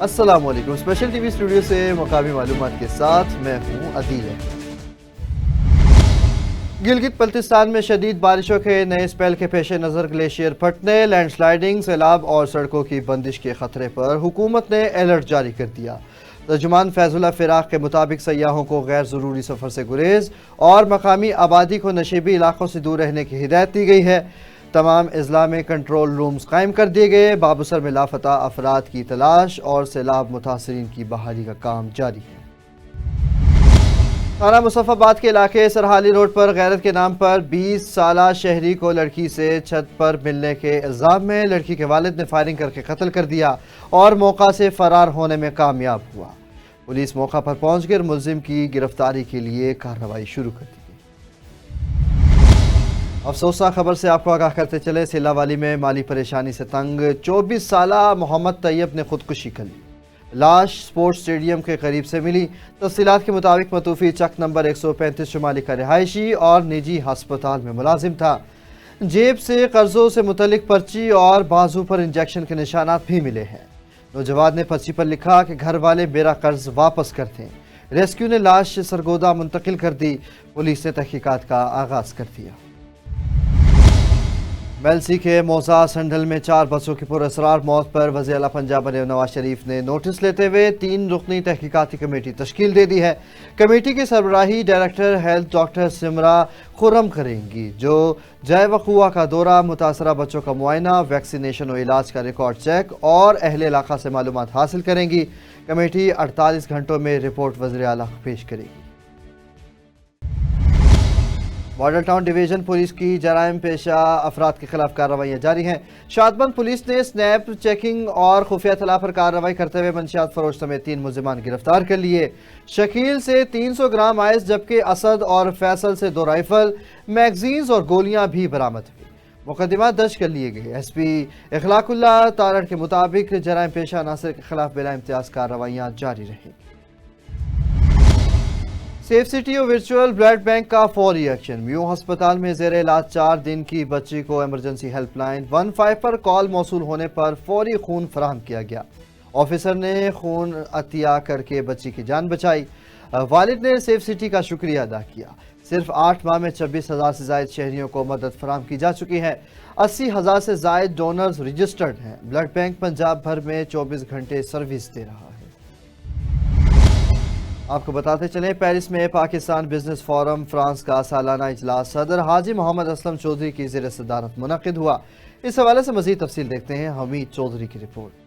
السلام علیکم، special T V studio سے مقامی معلومات کے ساتھ میں ہوں عدیل۔ گلگت بلتستان میں شدید بارشوں کے نئے اسپیل کے پیش نظر گلیشیئر پھٹنے، لینڈ سلائیڈنگ، سیلاب اور سڑکوں کی بندش کے خطرے پر حکومت نے الرٹ جاری کر دیا۔ ترجمان فیض اللہ فراق کے مطابق سیاحوں کو غیر ضروری سفر سے گریز اور مقامی آبادی کو نشیبی علاقوں سے دور رہنے کی ہدایت دی گئی ہے۔ تمام اضلاع میں کنٹرول رومز قائم کر دیے گئے۔ بابوسر میں لاپتہ افراد کی تلاش اور سیلاب متاثرین کی بحالی کا کام جاری ہے۔ تھانہ مصطفی آباد کے علاقے سرحالی روڈ پر غیرت کے نام پر 20 سالہ شہری کو لڑکی سے چھت پر ملنے کے الزام میں لڑکی کے والد نے فائرنگ کر کے قتل کر دیا اور موقع سے فرار ہونے میں کامیاب ہوا۔ پولیس موقع پر پہنچ کر ملزم کی گرفتاری کے لیے کارروائی شروع کر دی۔ افسوسناک خبر سے آپ کو آگاہ کرتے چلے، سیلہ والی میں مالی پریشانی سے تنگ 24 سالہ محمد طیب نے خودکشی کر لی۔ لاش سپورٹس اسٹیڈیم کے قریب سے ملی۔ تفصیلات کے مطابق متوفی چک نمبر 135 شمالی کا رہائشی اور نجی ہسپتال میں ملازم تھا۔ جیب سے قرضوں سے متعلق پرچی اور بازو پر انجیکشن کے نشانات بھی ملے ہیں۔ نوجوان نے پرچی پر لکھا کہ گھر والے میرا قرض واپس کر دیں۔ ریسکیو نے لاش سرگودا منتقل کر دی۔ پولیس نے تحقیقات کا آغاز کر دیا۔ میلسی کے موزہ سنڈھل میں 4 بچوں کی پراسرار موت پر وزیر اعلیٰ پنجاب نواز شریف نے نوٹس لیتے ہوئے 3 رکنی تحقیقاتی کمیٹی تشکیل دے دی ہے۔ کمیٹی کی سربراہی ڈائریکٹر ہیلتھ ڈاکٹر سمرا خرم کریں گی، جو جائے وقوع کا دورہ، متاثرہ بچوں کا معائنہ، ویکسینیشن و علاج کا ریکارڈ چیک اور اہل علاقہ سے معلومات حاصل کریں گی۔ کمیٹی 48 گھنٹوں میں رپورٹ وزیر اعلیٰ کو پیش کرے گی۔ ماڈل ٹاؤن ڈویژن پولیس کی جرائم پیشہ افراد کے خلاف کارروائیاں جاری ہیں۔ شادبند پولیس نے سنیپ چیکنگ اور خفیہ اطلاع پر کارروائی کرتے ہوئے منشیات فروش سمیت 3 ملزمان گرفتار کر لیے۔ شکیل سے 300 گرام آئس جبکہ اسد اور فیصل سے 2 رائفل، میگزینز اور گولیاں بھی برآمد ہوئی۔ مقدمات درج کر لیے گئے۔ ایس پی اخلاق اللہ تارڑ کے مطابق جرائم پیشہ عناصر کے خلاف بلا امتیاز کارروائیاں جاری رہیں۔ سیف سٹی اور ورچوئل بلڈ بینک کا فوری ایکشن۔ میو ہسپتال میں زیر علاج 4 دن کی بچی کو ایمرجنسی ہیلپ لائن 15 پر کال موصول ہونے پر فوری خون فراہم کیا گیا۔ آفیسر نے خون عطیہ کر کے بچی کی جان بچائی۔ والد نے سیف سٹی کا شکریہ ادا کیا۔ صرف 8 ماہ میں 26,000 سے زائد شہریوں کو مدد فراہم کی جا چکی ہے۔ 80,000 سے زائد ڈونرز رجسٹرڈ ہیں۔ بلڈ بینک پنجاب بھر میں 24 گھنٹے سروس دے رہا ہے۔ آپ کو بتاتے چلیں، پیرس میں پاکستان بزنس فورم فرانس کا سالانہ اجلاس صدر حاجی محمد اسلم چودھری کی زیر صدارت منعقد ہوا۔ اس حوالے سے مزید تفصیل دیکھتے ہیں حمید چودھری کی رپورٹ۔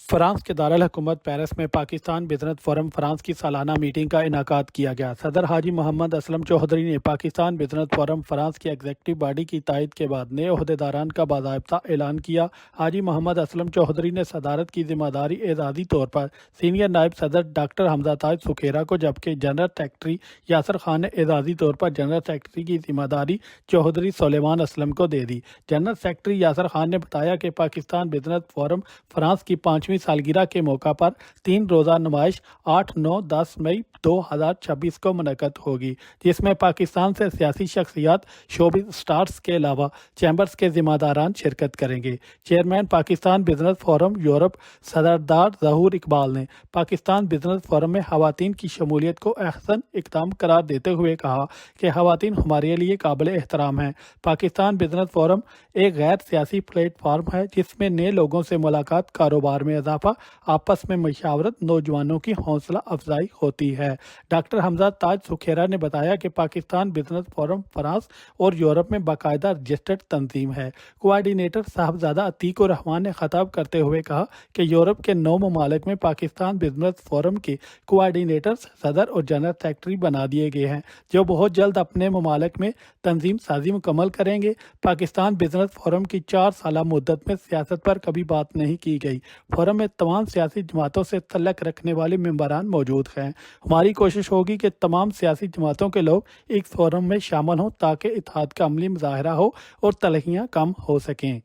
فرانس کے دارالحکومت پیرس میں پاکستان بزنس فورم فرانس کی سالانہ میٹنگ کا انعقاد کیا گیا۔ صدر حاجی محمد اسلم چودھری نے پاکستان بزنس فورم فرانس کی ایگزیکٹو باڈی کی تائید کے بعد نئے عہدیداران کا باضابطہ اعلان کیا۔ حاجی محمد اسلم چودھری نے صدارت کی ذمہ داری اعزازی طور پر سینئر نائب صدر ڈاکٹر حمزہ تاج سکھیرا کو، جبکہ جنرل سیکرٹری یاسر خان نے اعزازی طور پر جنرل سیکرٹری کی ذمہ داری چودھری سلیمان اسلم کو دے دی۔ جنرل سیکرٹری یاسر خان نے بتایا کہ پاکستان بزنس فورم فرانس کی 5ویں سالگرہ کے موقع پر 3 روزہ نمائش 8، 9، 10 مئی 2026 کو منعقد ہوگی، جس میں پاکستان سے سیاسی شخصیات، شوبز سٹارز کے علاوہ چیمبرز کے ذمہ داران شرکت کریں گے۔ Chairman Pakistan business forum Europe سردار ظہور اقبال نے پاکستان بزنس فورم میں خواتین کی شمولیت کو احسن اقدام قرار دیتے ہوئے کہا کہ خواتین ہمارے لیے قابل احترام ہیں۔ پاکستان بزنس فورم ایک غیر سیاسی پلیٹ فارم ہے جس میں نئے لوگوں سے ملاقات، کاروبار میں اضافہ، آپس میں مشاورت، نوجوانوں کی حوصلہ افزائی ہوتی ہے۔ ڈاکٹر حمزہ تاج سکھیرا نے بتایا کہ پاکستان بزنس فورم فرانس اور یورپ میں باقاعدہ رجسٹرڈ تنظیم ہے۔ کوآرڈینیٹر صاحبزادہ عتیق الرحمان نے خطاب کرتے ہوئے کہا کہ یورپ کے 9 ممالک میں پاکستان بزنس فورم کے کوآرڈینیٹرز صدر اور جنرل سیکرٹری بنا دیے گئے ہیں، جو بہت جلد اپنے ممالک میں تنظیم سازی مکمل کریں گے۔ پاکستان بزنس فورم کی 4 سالہ مدت میں سیاست پر کبھی بات نہیں کی گئی۔ فورم میں تمام سیاسی جماعتوں سے تعلق رکھنے والے ممبران موجود ہیں۔ ہماری کوشش ہوگی کہ تمام سیاسی جماعتوں کے لوگ ایک فورم میں شامل ہوں تاکہ اتحاد کا عملی مظاہرہ ہو اور تلخیاں کم ہو سکیں۔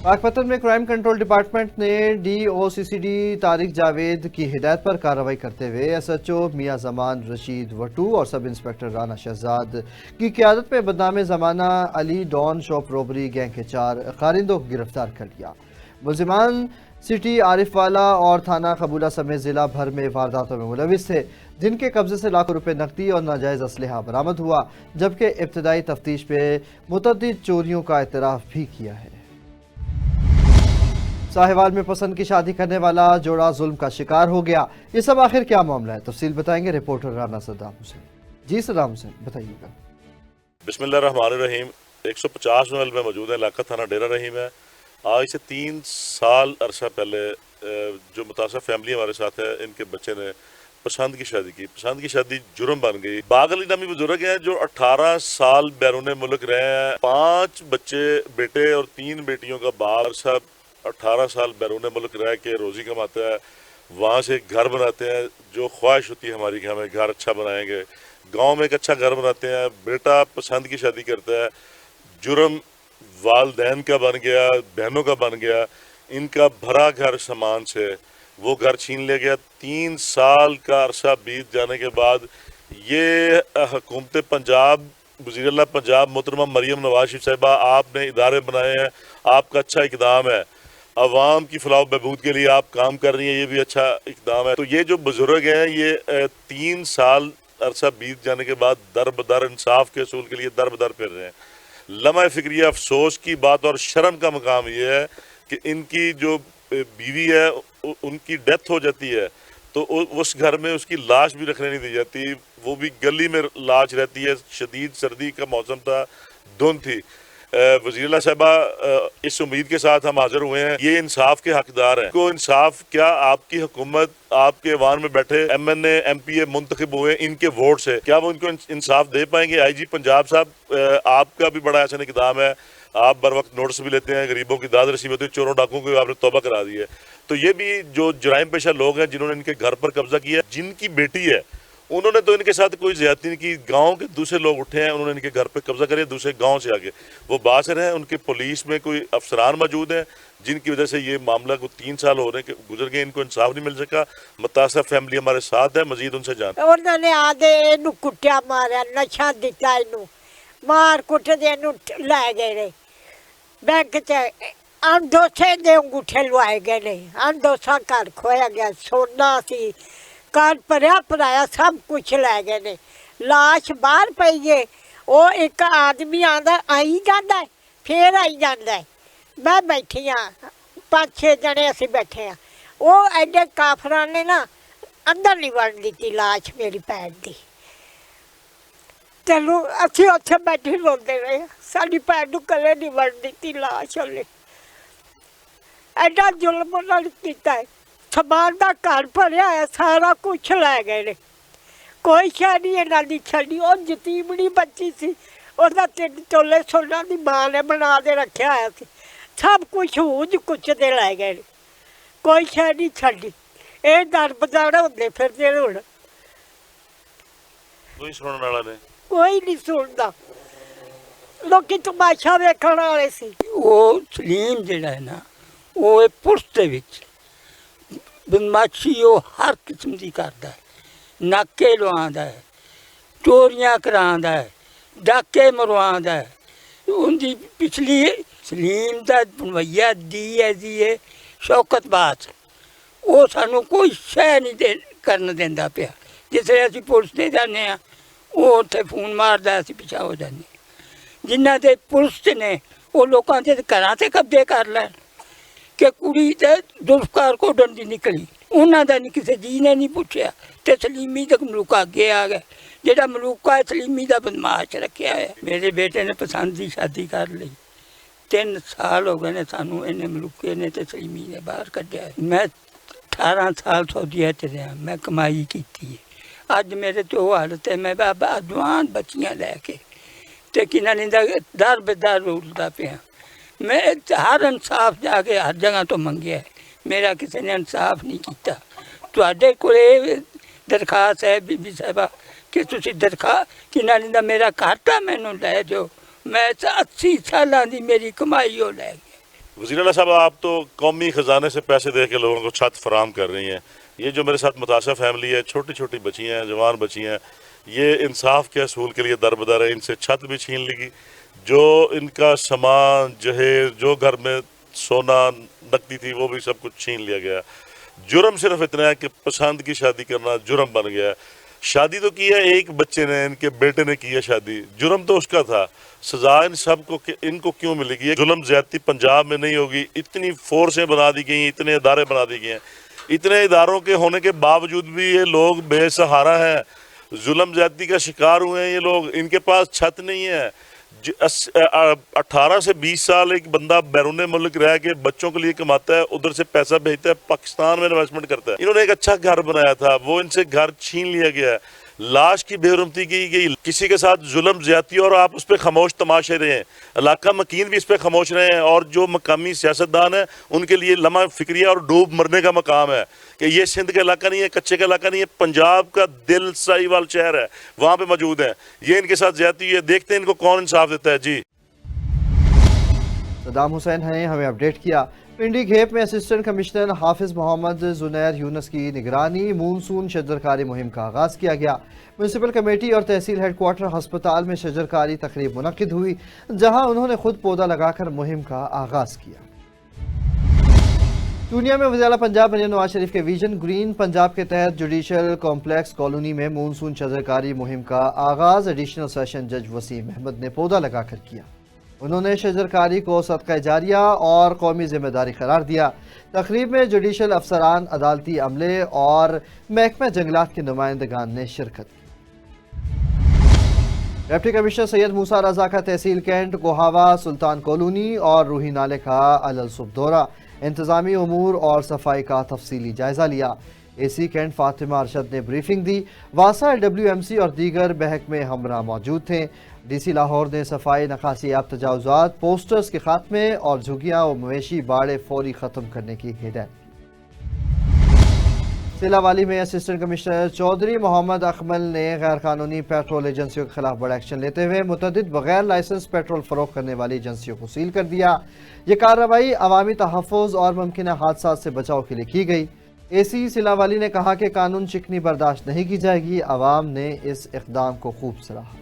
पाकपतन में क्राइम कंट्रोल डिपार्टमेंट ने DOCCD तारिक जावेद की हिदायत पर कार्रवाई करते हुए SHO मियां जमान रशीद वटू और सब इंस्पेक्टर राना शहजाद की क़यादत में बदनाम ज़माना Ali don shop robbery gang के 4 कारिंदों को गिरफ्तार कर लिया। मुलजिमान सिटी आरिफ वाला और थाना कबूला समेत ज़िला भर में वारदातों में मुलविस थे, जिनके कब्जे से लाखों रुपए नकदी और नाजायज़ असलहा बरामद हुआ, जबकि इब्तदाई तफ्तीश में मुतअद्दिद चोरियों का इतराफ़ भी किया है। साहिवाल में पसंद की शादी करने वाला जोड़ा जुल्म का शिकार हो गया। ये सब आखिर क्या मामला है, तफसील बताएंगे रिपोर्टर राना सद्दाम हुसैन। जी सद्दाम हुसैन, बताइएगा। बिस्मिल्लाहिर्रहमानिर्रहीम। 150 महल में मौजूद है, इलाका थाना डेरा रहीम है। आज से 3 साल अरसा पहले जो मुतासर फैमिली हमारे साथ है, इनके बच्चे ने पसंद की शादी की। पसंद की शादी जुर्म बन गई। बागली नामी बुजुर्ग हैं जो 18 साल बैरून मुल्क रहे हैं। 5 बच्चे बेटे और 3 बेटियों का बाप। सब 18 साल बैरून मुल्क रह के रोज़ी कमाता है, वहाँ से घर बनाते हैं। जो ख्वाहिश होती है हमारी कि हमें घर अच्छा बनाएंगे, गांव में एक अच्छा घर बनाते हैं। बेटा पसंद की शादी करता है, जुर्म वालदैन का बन गया, बहनों का बन गया। इनका भरा घर सामान से वो घर छीन ले गया। 3 साल का अरसा बीत जाने के बाद ये हुकूमत पंजाब, वज़ीर-ए-आला पंजाब मोहतरमा मरियम नवाज शरीफ साहिबा, आपने इदारे बनाए हैं, आपका अच्छा इक़दाम है। अवाम की फलाह बहबूद के लिए आप काम कर रही हैं, ये भी अच्छा इक़दाम है। तो ये जो बुजुर्ग हैं, ये 3 साल अरसा बीत जाने के बाद दर बदर इंसाफ के असूल के लिए दर बदर फिर रहे हैं। लम्हा फिक्रिया अफसोस की बात और शर्म का मकाम ये है कि इनकी जो बीवी है उनकी डेथ हो जाती है तो उस घर में उसकी लाश भी रखने नहीं दी जाती, वो भी गली में लाश रहती है। शदीद सर्दी का मौसम था, धुंध थी। वज़ीर-ए-आला साहिबा, इस उम्मीद के साथ हम हाजिर हुए हैं, ये इंसाफ के हकदार हैं। को इंसाफ क्या आपकी हुकूमत, आपके ऐवान में बैठे MNA MPA मुंतखब हुए, इनके वोट से क्या वो इनको इंसाफ दे पाएंगे? IG पंजाब साहब, आपका भी बड़ा ऐसा इक़दाम है, आप बर वक्त नोटिस भी लेते हैं, गरीबों की दाद रसी होती है, चोरों डाकुओं को आपने तौबा करा दी है। तो ये भी जो जराइम पेशा लोग हैं जिन्होंने इनके घर पर कब्जा किया, जिनकी बेटी है उन्होंने तो इनके साथ कोई ज्यादती नहीं की। गांव के दूसरे लोग उठे हैं, उन्होंने इनके घर पे कब्जा करे, दूसरे गांव से आगे वो बासर हैं। उनके पुलिस में कोई अफसरान मौजूद हैं जिनकी वजह से ये मामला को 3 साल हो रहे हैं गुजर गए, इनको इंसाफ नहीं मिल सका। मुतासर फैमिली हमारे साथ है, मजीद उनसे जान। उन्होंने आदे इनू कुटिया मारा, नशा दिता, इनू मार कुट दे लै गए बैंक च। अनदोसे दे अंगूठे लवाए गए ने, अनदोसा घर खोया गया, सोना सी घर भरिया भराया सब कुछ लै गए ने। लाश बाहर पई है, वो एक आदमी आंदा आई जाता है, फिर आई जाता है। मैं बैठी हाँ, 5-6 जने असी बैठे हाँ। वो एडे काफरां ने ना अंदर नहीं वड़न दी लाश मेरी भैन की। चलो असी उत्थे बैठे रोंदे रहे, साडी भैन नूं कदे नहीं वड़न दी लाश। हले एडा जुल्म उन्होंने कीता है। समान का घर भरिया है, सारा कुछ लै गए ने, कोई शह नहीं इन्हां दी छड्डी। वो यतीमनी बच्ची सी, उसदा 3 तोले सोना दी मां ने बना के रखा होया सी, सब कुछ हूज कुछ दे लै गए ने, कोई शह नहीं छड्डी। ये दर बदर होंदे फिरदे हुण, कोई सुनने वाला नहीं, कोई नहीं सुनदा। लोकी तमाशा वेखण वाले सी। वो सलीम जिहड़ा है ना, वो पुलिस दे विच बदमाशी वो हर किस्म की करता है। नाके लवांदा है, चोरियां करांदा है, डाके मरवांदा है। उनकी पिछली सलीम का बनवैया DSG शौकत बास, वो सानू कोई शह नहीं करन देंदा पिया। जिसले असी पुलिस दे जाने आ, वो उत्थे फोन मारदा, असी पिछा हो जाने। जिन्हां दे पुलिस ने वो लोगों के घरां ते कब्जे कर लैन कि कुड़ी ते जुल्फकार कोडन दी निकली, उन्हां दा नहीं किसी जी ने नहीं पूछया। ते सलीमी तक मलूका अगे आ गया, जेड़ा मलूका सलीमी दा बदमाश रखा है। मेरे बेटे ने पसंद की शादी कर ली, 3 साल हो गए ने सानू इन्हें मलूके ने ते सलीमी ने बाहर कढ़िया। मैं 18 साल सऊदीया च रहा, मैं कमाई की है। अज मेरे तो हालत है, मैं बाबा जवान बच्चियां लैके ते किन्हां ने दर बेदर रुलदा पिया। मैं हर इंसाफ जाके हर जगह तो मंगया, मेरा किसी ने इंसाफ नहीं किया। तुहाडे कोले दरखास्त है बीबी साहबा कि तुसी किन्हां मेरा घाटा मैनू लै दो। मैं 80 साल की मेरी कमाई हो लै गई। वज़ीर आला साहब, आप तो कौमी ख़जाने से पैसे दे के लोगों को छत फराहम कर रही हैं। ये जो मेरे साथ मुतासर फैमिली है, छोटी छोटी बच्चियाँ हैं, जवान बच्चियाँ हैं, ये इंसाफ के असूल के लिए दरबदर है। इनसे छत भी छीन लेगी, जो इनका सामान जहेज, जो घर में सोना नकदी थी, वो भी सब कुछ छीन लिया गया। जुर्म सिर्फ इतना है कि पसंद की शादी करना जुर्म बन गया है। शादी तो की है एक बच्चे ने, इनके बेटे ने की है शादी, जुर्म तो उसका था। सजा इन सब को इनको क्यों मिलेगी? ये जुल्म ज्यादती पंजाब में नहीं होगी। इतनी फोर्सें बना दी गई, इतने इदारे बना दिए गए हैं, इतने इदारों के होने के बावजूद भी ये लोग बेसहारा हैं, जुल्म ज्यादती का शिकार हुए हैं ये लोग। इनके पास छत नहीं है। 18 से 20 साल एक बंदा बैरून मुल्क रह के बच्चों के लिए कमाता है, उधर से पैसा भेजता है, पाकिस्तान में इन्वेस्टमेंट करता है। इन्होंने एक अच्छा घर बनाया था, वो इनसे घर छीन लिया गया है। लाश की बेरुमती की गई, किसी के साथ जुल्म ज्यादती, और आप उस पर खामोश तमाशे रहे हैं। इलाका मकीन भी इस पर खामोश रहे हैं, और जो मकामी सियासतदान है उनके लिए लम्हा फिक्रिया और डूब मरने का मकाम है कि ये सिंध का इलाका नहीं है, कच्चे का इलाका नहीं है, पंजाब का दिल साहिवाल शहर है, वहाँ पे मौजूद है। ये इनके साथ ज्यादती है, देखते हैं इनको कौन इंसाफ देता है। जी, सद्दाम हुसैन ने हमें अपडेट किया। पिंडी घेप में असिस्टेंट कमिश्नर हाफिज मोहम्मद जुनैर यूनस की निगरानी मूनसून शजरकारी मुहिम का आगाज़ किया गया। म्यूनसिपल कमेटी और तहसील हेडक्वार्टर हस्पताल में शजरकारी तकरीब मुनक्किद हुई, जहां उन्होंने खुद पौधा लगाकर मुहिम का आगाज़ किया। दुनिया में वज़ीर आला पंजाब बने नवाज शरीफ के विजन ग्रीन पंजाब के तहत जुडिशल कॉम्प्लेक्स कॉलोनी में मूनसून शजरकारी मुहिम का आगाज़ एडिशनल सेशन जज वसीम अहमद ने पौधा लगाकर किया। उन्होंने शजरकारी को सदका जारिया और कौमी जिम्मेदारी करार दिया। तकरीब में जुडिशल अफसरान, अदालती अमले और महकमा जंगलात के नुमाइंदगान ने शिरकत की। डिप्टी कमिश्नर सैयद मूसा रजा का तहसील कैंट, गोहावा, सुल्तान कॉलोनी और रूही नाले का अलसुब दौरा, इंतजामी उमूर और सफाई का तफसीली जायजा लिया। AC कैंट फातिमा अरशद ने ब्रीफिंग दी। वासा, LWMC और दीगर महकमे हमरा मौजूद थे। DC लाहौर ने सफाई, नकासी याब तजावुज़ात, पोस्टर्स के खात्मे और झुग्गियाँ और मवेशी बाड़े फौरी ख़त्म करने की हिदायत की। सिलावाली में असिस्टेंट कमिश्नर चौधरी मोहम्मद अकमल ने गैर कानूनी पेट्रोल एजेंसियों के खिलाफ बड़ा एक्शन लेते हुए मुतअद्दिद बगैर लाइसेंस पेट्रोल फरोख्त करने वाली एजेंसियों को सील कर दिया। ये कार्रवाई अवामी तहफ़्फ़ुज़ और मुमकिन हादसा से बचाव के लिए की गई। AC सिलावाली ने कहा कि कानून शिकनी बर्दाश्त नहीं की जाएगी। अवाम ने इस इक़दाम को खूब सराहा।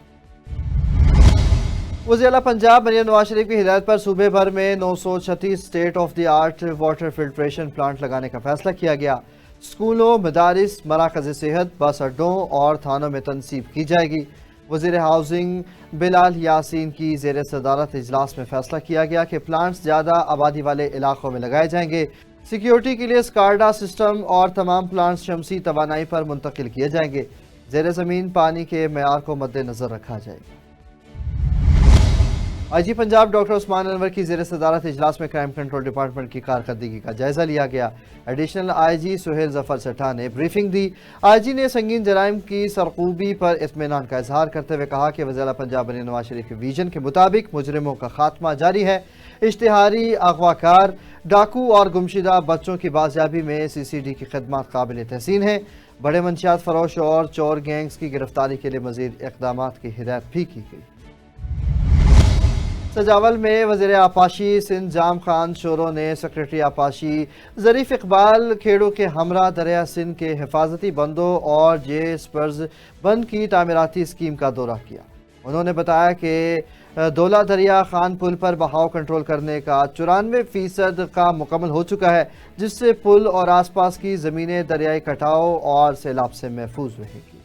वज़ीर आला पंजाब मरियम नवाज शरीफ की हिदायत पर सूबे भर में 936 state of the art water filtration plant लगाने का फैसला किया गया। स्कूलों, मदारिस, मराकज़ सेहत, बस अड्डों और थानों में तनसीब की जाएगी। वज़ीर हाउसिंग बिलाल यासीन की ज़ेर सदारत इजलास में फैसला किया गया कि प्लांट्स ज़्यादा आबादी वाले इलाकों में लगाए जाएंगे। सिक्योरिटी के लिए स्काडा सिस्टम और तमाम प्लांट्स शमसी तवानाई पर मुंतकिल किए जाएंगे। ज़ेर ज़मीन पानी के मेयार को मद्देनज़र रखा जाएगा। IG पंजाब डॉक्टर उस्मान अनवर की ज़ेर सदारत इजलास में क्राइम कंट्रोल डिपार्टमेंट की कारकर्दगी का जायजा लिया गया। एडिशनल IG सुहेल जफर सट्टा ने ब्रीफिंग दी। IG ने संगीन जराइम की सरकूबी पर इत्मीनान का इजहार करते हुए कहा कि वज़ीर आला पंजाब बने नवाज शरीफ के विजन के मुताबिक मुजरिमों का खात्मा जारी है। इश्तिहारी, अगवाकार, डाकू और गुमशुदा बच्चों की बाजियाबी में CCD की खिदमत काबिल तहसीन है। बड़े मंशियात फरोश और चोर गैंग्स की गिरफ्तारी के लिए मज़ीद इक़दाम की हिदायत भी की गई। सजावल में वज़ीर आपाशी सिंध जाम खान शोरों ने सेक्रेटरी आपाशी ज़रीफ इकबाल खेड़ों के हमरा दरिया सिंध के हिफाजती बंदों और जे स्पर्ज बंद की तामीराती स्कीम का दौरा किया। उन्होंने बताया कि दौला दरिया खान पुल पर बहाव कंट्रोल करने का 94% का मुकम्मल हो चुका है, जिससे पुल और आसपास की ज़मीनें दरियाई कटाव और सैलाब से महफूज रहेगी।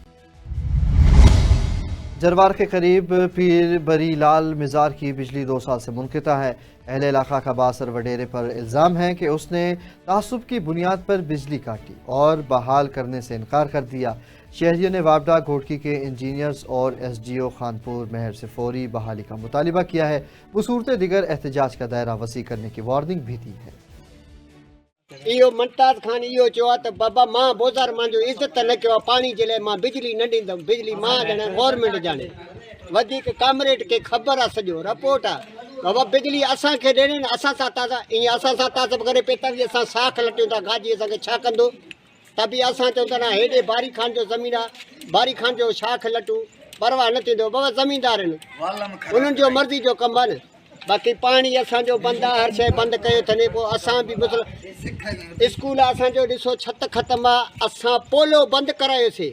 जरवार के करीब पीर बरी लाल मिजार की बिजली 2 साल से मुनक़ता है। अहले इलाका का बासर वडेरे पर इल्ज़ाम है कि उसने तासुब की बुनियाद पर बिजली काटी और बहाल करने से इनकार कर दिया। शहरियों ने वापडा घोटकी के इंजीनियर्स और SDO खानपुर महर से फौरी बहाली का मुतालिबा किया है। बसूरत दिगर एहतजाज का दायरा वसी करने की वार्निंग भी दी है। इहो मुमताज़ खान इहो चयो आहे त बाबा मां बोज़ार मुंहिंजो इज़त न कयो आहे, पाणी जे लाइ मां बिजली न ॾींदुमि। बिजली मां ॼणे गवर्नमेंट ॼाणे वधीक कामरेड खे ख़बर आहे, सॼो रिपोर्ट आहे। बाबा बिजली असांखे ॾियणी न, असां सां ताज़ा ईअं असां सां ताज़ा करे पे तव्हां असां साख लटियूं था गाजी असांखे छा कंदो। त बि असां चऊं था न हेॾे बारी खान जो ज़मीन आहे, बारी खान जो शाख लटूं परवाह न थींदो। बाबा ज़मीनदार आहिनि, उन्हनि जो मर्ज़ी जो कमु आहे न। बाक़ी पाणी असांजो बंदि आहे, हर शइ बंदि कयो अथनि। पोइ असां बि मतिलबु स्कूल असांजो ॾिसो छत ख़तमु आहे, असां पोलो बंदि करायोसीं।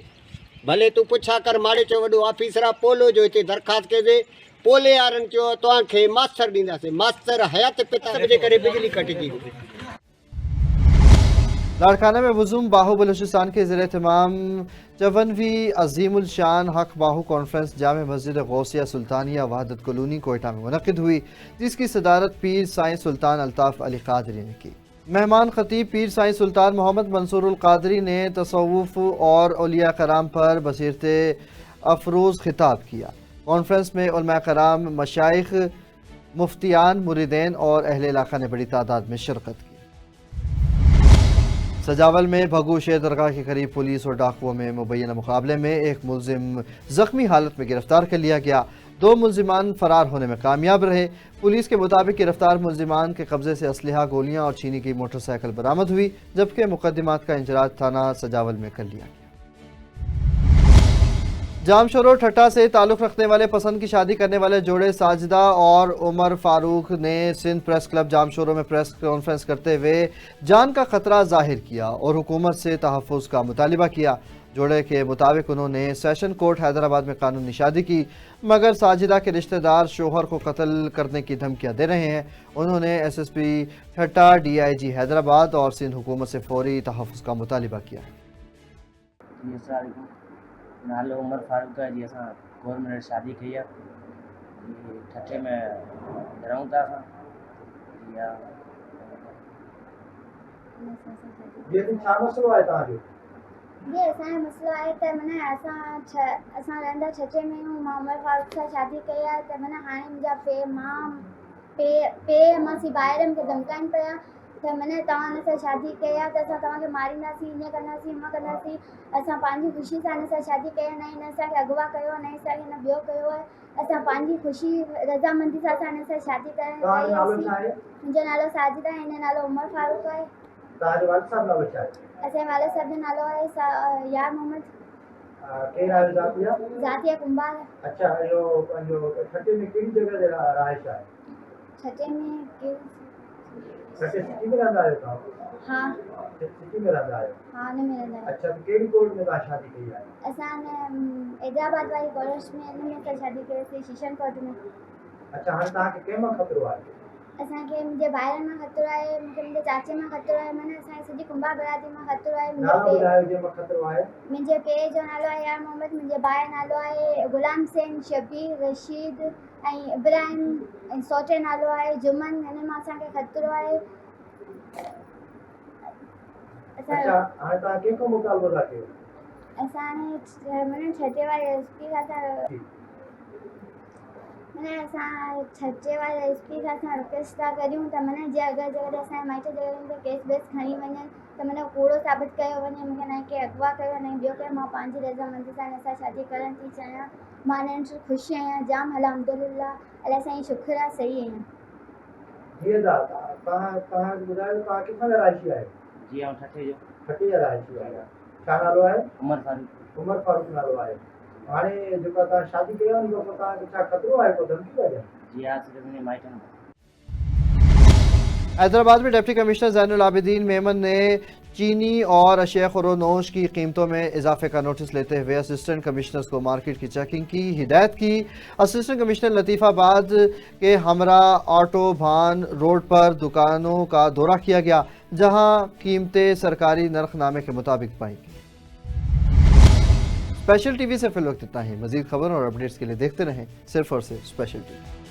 भले तूं पुछा कर, माड़े चयो वॾो ऑफिसर आहे, पोलो जो हिते दरख़्वास्त कयोसीं। पोले वारनि चयो तव्हांखे मास्तर ॾींदासीं, मास्तर हयात पिता जे करे बिजली कटिजी। लाड़काना में वज़ूम बाहू बलूचिस्तान के ज़िले तमाम 54वीं अजीमुल शान हक बाहू कॉन्फ्रेंस जामे मस्जिद गौसिया सुल्तानिया वहादत कॉलोनी कोयटा में मुनक़िद हुई, जिसकी सदारत पीर साईं सुल्तान अल्ताफ़ अली क़ादरी ने की। मेहमान खतीब पीर साईं सुल्तान मोहम्मद मंसूरुल क़ादरी ने तसव्वुफ़ और औलिया कराम पर बसीरते अफरोज़ खिताब किया। कॉन्फ्रेंस में उलमा कराम, मशाइख, मुफ्तियान, मुरीदैन और अहले इलाका ने बड़ी तादाद में शिरकत की। सजावल में भगू शेर दरगाह के करीब पुलिस और डाकुओं में मुबैना मुकाबले में एक मुलजिम जख्मी हालत में गिरफ्तार कर लिया गया। 2 मुलजिमान फरार होने में कामयाब रहे। पुलिस के मुताबिक गिरफ्तार मुलजिमान के कब्जे से असलहा, गोलियां और चीनी की मोटरसाइकिल बरामद हुई, जबकि मुकदमात का इंजराज थाना सजावल में कर लिया गया। जामशोरो ठट्टा से ताल्लुक़ रखने वाले पसंद की शादी करने वाले जोड़े साजिदा और उमर फारूक ने सिंध प्रेस क्लब जामशोरो में प्रेस कॉन्फ्रेंस करते हुए जान का खतरा जाहिर किया और हुकूमत से तहफ़्फ़ुज़ का मुतालिबा किया। जोड़े के मुताबिक उन्होंने सेशन कोर्ट हैदराबाद में कानूनी शादी की, मगर साजिदा के रिश्तेदार शोहर को कत्ल करने की धमकियां दे रहे हैं। उन्होंने SSP ठट्टा, DIG हैदराबाद और सिंध हुकूमत से फौरी तहफ़्फ़ुज़ का मुतालिबा किया। नालो उमर फारूक है जी। असां गवर्नमेंट शादी कई आहे, ठठे में रहूं था असां। ये छा मसलो आहे तव्हांजो? ये असांजो मसलो आहे त माना असां रहंदा ठठे में आहियूं। मां उमर फारूक सां शादी कई आहे त माना हाणे मुंहिंजा पे मासी ॿाहिरि मूंखे धमकाइनि पिया त माना तव्हां हिन सां शादी कई आहे त असां तव्हांखे मारींदासीं, ईअं कंदासीं, हूअं कंदासीं। असां पंहिंजी ख़ुशी सां हिन सां शादी कई आहे, न हिन असांखे अगवा कयो, न असांखे हिन ॿियो कयो आहे। असां पंहिंजी ख़ुशी रज़ामंदी सां असां हिन सां शादी करण कई आहे। मुंहिंजो नालो साजिदा आहे, हिन नालो उमर फारूक आहे। तव्हांजे वालिद साहब नालो छा आहे? असांजे वालिद साहब जो नालो आहे यार मोहम्मद। केरु आहे ज़ातिया? ज़ातिया कुंभार। अच्छा, इहो ठठे में कहिड़ी जॻह ते रहाइश आहे? ठठे में ठठे सिटी में रहंदा आहियो तव्हां? हाँ सिटी में रहंदा आहियो? हाँ, हुन में रहंदा आहियूं। अच्छा, त कहिड़ी कोर्ट में तव्हां शादी कई आहे? असां हैदराबाद वारी कॉलेज में हिन में असां शादी कईसीं, शीशन कोर्ट में। अच्छा, हाणे तव्हांखे कंहिं मां ख़तरो आहे? असांखे मुंहिंजे भाइरनि मां ख़तरो आहे, मूंखे मुंहिंजे चाचे मां ख़तरो आहे, माना असांजी सॼी कुंभार बरादरी मां ख़तरो आहे। नालो ॿुधायो जंहिं मां ख़तरो आहे। मुंहिंजे पीउ जो नालो आहे यार मोहम्मद, मुंहिंजे भाउ जो नालो आहे गुलाम सेन, शबीर, रशीद ऐं इब्राहिम, ऐं सोटे नालो आहे जुमन। हिन मां असांखे ख़तरो आहे। अच्छा, हाणे तव्हां कंहिंखां मुतालबो था कयो? असां माना ठठे वारे SP खां छठे वारे SP खां असां रिक्वेस्ट था करियूं त माना जीअं अगरि असांजे माइट जॻहियुनि ते केस वेस खणी वञनि त माना कूड़ो साबित कयो वञे, मूंखे न के अगवा कयो न ॿियो कयो। मां पंहिंजी रज़ामंदी सां हिन सां शादी करणु थी चाहियां। मां हिननि सां ख़ुशि आहियां जाम, अल्हम्दुलिल्लाह, अलाह साईं शुक्र आहे, सही आहियां। जी तव्हां ॿुधायो तव्हां किथां जा रहाइशी आहियो? जी आऊं ठठे जो। ठठे जा रहाइशी आहियो। छा नालो आहे? उमर फारूक। उमर फारूक नालो आहे। हाणे जेको तव्हां शादी कयो आहे पोइ तव्हांखे छा ख़तरो आहे, को धमकी आहे? जी हाँ, सिर्फ मुंहिंजे माइटनि। हैदराबाद में डिप्टी कमिश्नर ज़ैनुल आबिदीन मेमन ने चीनी और अशिया खुरोनोश की कीमतों में इजाफे का नोटिस लेते हुए असिस्टेंट कमिश्नर्स को मार्केट की चेकिंग की हिदायत की। असिस्टेंट कमिश्नर लतीफ़ाबाद के हमरा ऑटो भान रोड पर दुकानों का दौरा किया गया, जहां कीमतें सरकारी नरखनामे के मुताबिक पाई गई। स्पेशल टीवी से फिल वक्त इतना ही। मजीद खबर और अपडेट्स के लिए देखते रहें सिर्फ और सिर्फ स्पेशल टीवी।